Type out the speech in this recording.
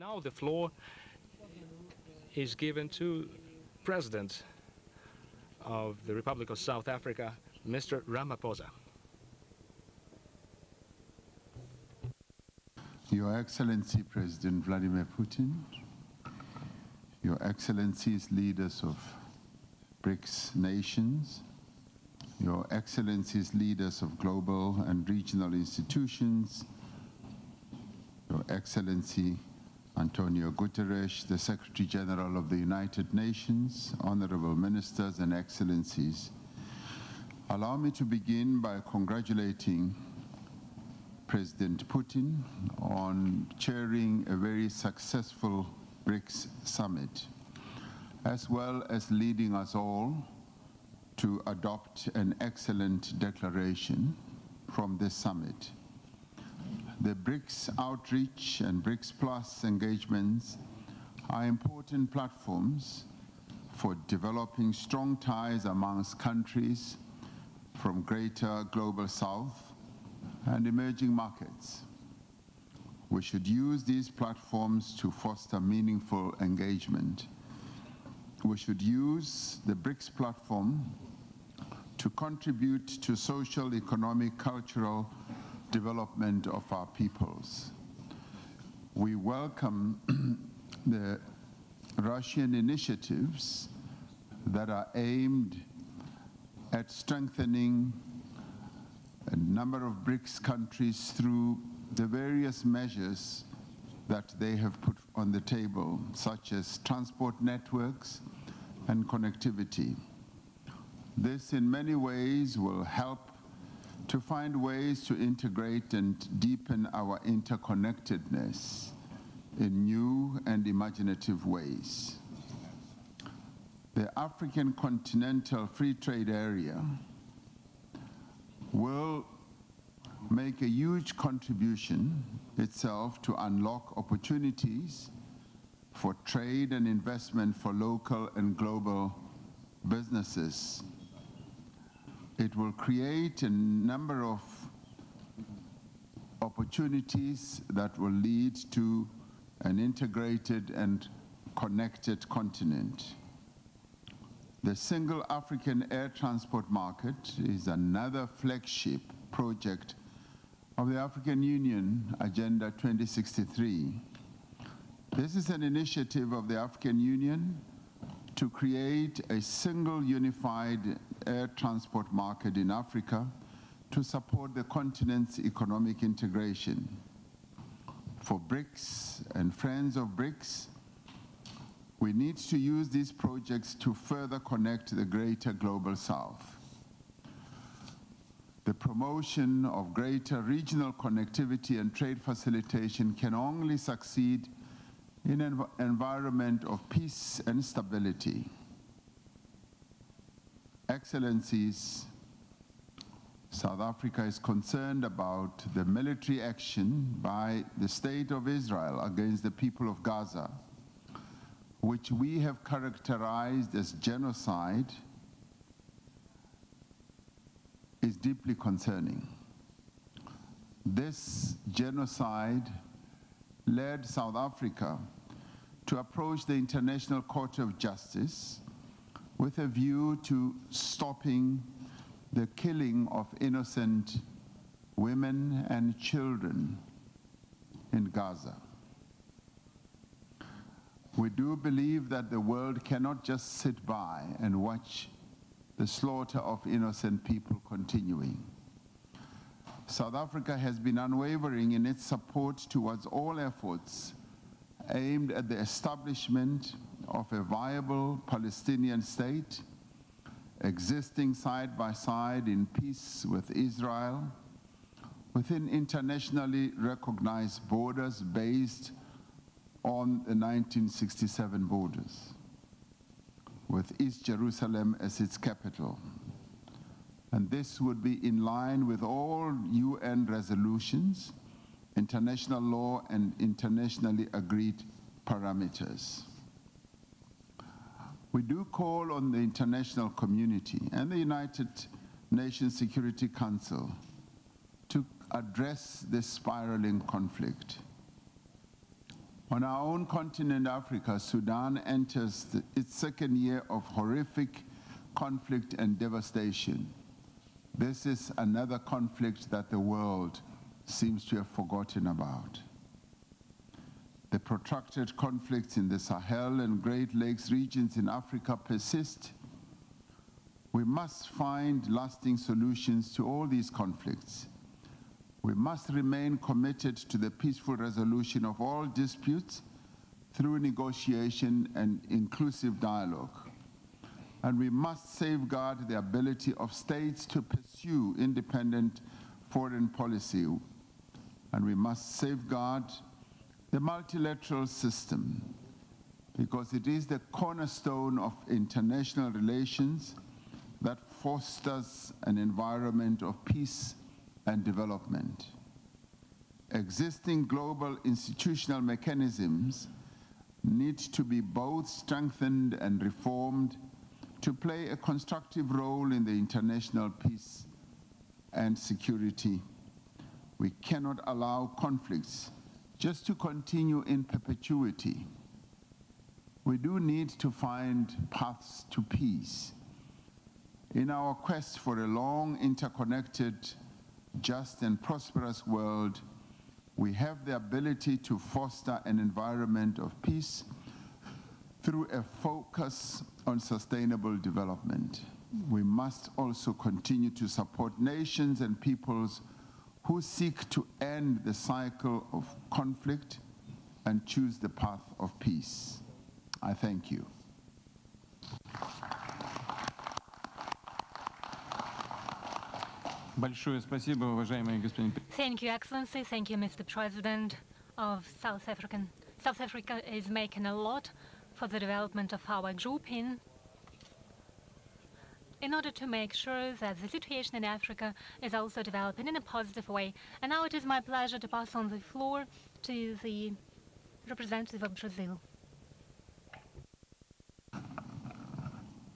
Now the floor is given to President of the Republic of South Africa, Mr. Ramaphosa. Your Excellency President Vladimir Putin, Your Excellencies leaders of BRICS nations, Your Excellencies leaders of global and regional institutions, Your Excellency Antonio Guterres, the Secretary General of the United Nations, honorable ministers and excellencies, allow me to begin by congratulating President Putin on chairing a very successful BRICS summit, as well as leading us all to adopt an excellent declaration from this summit. The BRICS outreach and BRICS Plus engagements are important platforms for developing strong ties amongst countries from greater global south and emerging markets. We should use these platforms to foster meaningful engagement. We should use the BRICS platform to contribute to social, economic, cultural development of our peoples. We welcome the Russian initiatives that are aimed at strengthening a number of BRICS countries through the various measures that they have put on the table, such as transport networks and connectivity. This in many ways will help to find ways to integrate and deepen our interconnectedness in new and imaginative ways. The African Continental Free Trade Area will make a huge contribution itself to unlock opportunities for trade and investment for local and global businesses. It will create a number of opportunities that will lead to an integrated and connected continent. The Single African Air Transport Market is another flagship project of the African Union Agenda 2063. This is an initiative of the African Union to create a single unified air transport market in Africa to support the continent's economic integration. For BRICS and friends of BRICS, we need to use these projects to further connect the greater global south. The promotion of greater regional connectivity and trade facilitation can only succeed in an environment of peace and stability. Excellencies, South Africa is concerned about the military action by the State of Israel against the people of Gaza, which we have characterized as genocide, is deeply concerning. This genocide led South Africa to approach the International Court of Justice with a view to stopping the killing of innocent women and children in Gaza. We do believe that the world cannot just sit by and watch the slaughter of innocent people continuing. South Africa has been unwavering in its support towards all efforts aimed at the establishment of a viable Palestinian state, existing side by side in peace with Israel, within internationally recognized borders based on the 1967 borders, with East Jerusalem as its capital. And this would be in line with all UN resolutions, international law, and internationally agreed parameters. We do call on the international community and the United Nations Security Council to address this spiraling conflict. On our own continent, Africa, Sudan enters its second year of horrific conflict and devastation. This is another conflict that the world seems to have forgotten about. The protracted conflicts in the Sahel and Great Lakes regions in Africa persist. We must find lasting solutions to all these conflicts. We must remain committed to the peaceful resolution of all disputes through negotiation and inclusive dialogue. And we must safeguard the ability of states to pursue independent foreign policy. And we must safeguard the multilateral system, because it is the cornerstone of international relations that fosters an environment of peace and development. Existing global institutional mechanisms need to be both strengthened and reformed to play a constructive role in the international peace and security. We cannot allow conflicts just to continue in perpetuity. We do need to find paths to peace. In our quest for a long, interconnected, just and prosperous world, we have the ability to foster an environment of peace through a focus on sustainable development. We must also continue to support nations and peoples who seek to end the cycle of conflict and choose the path of peace. I thank you. Thank you, Excellency. Thank you, Mr. President of South Africa. South Africa is making a lot for the development of our grouping in order to make sure that the situation in Africa is also developing in a positive way. And now it is my pleasure to pass on the floor to the representative of Brazil.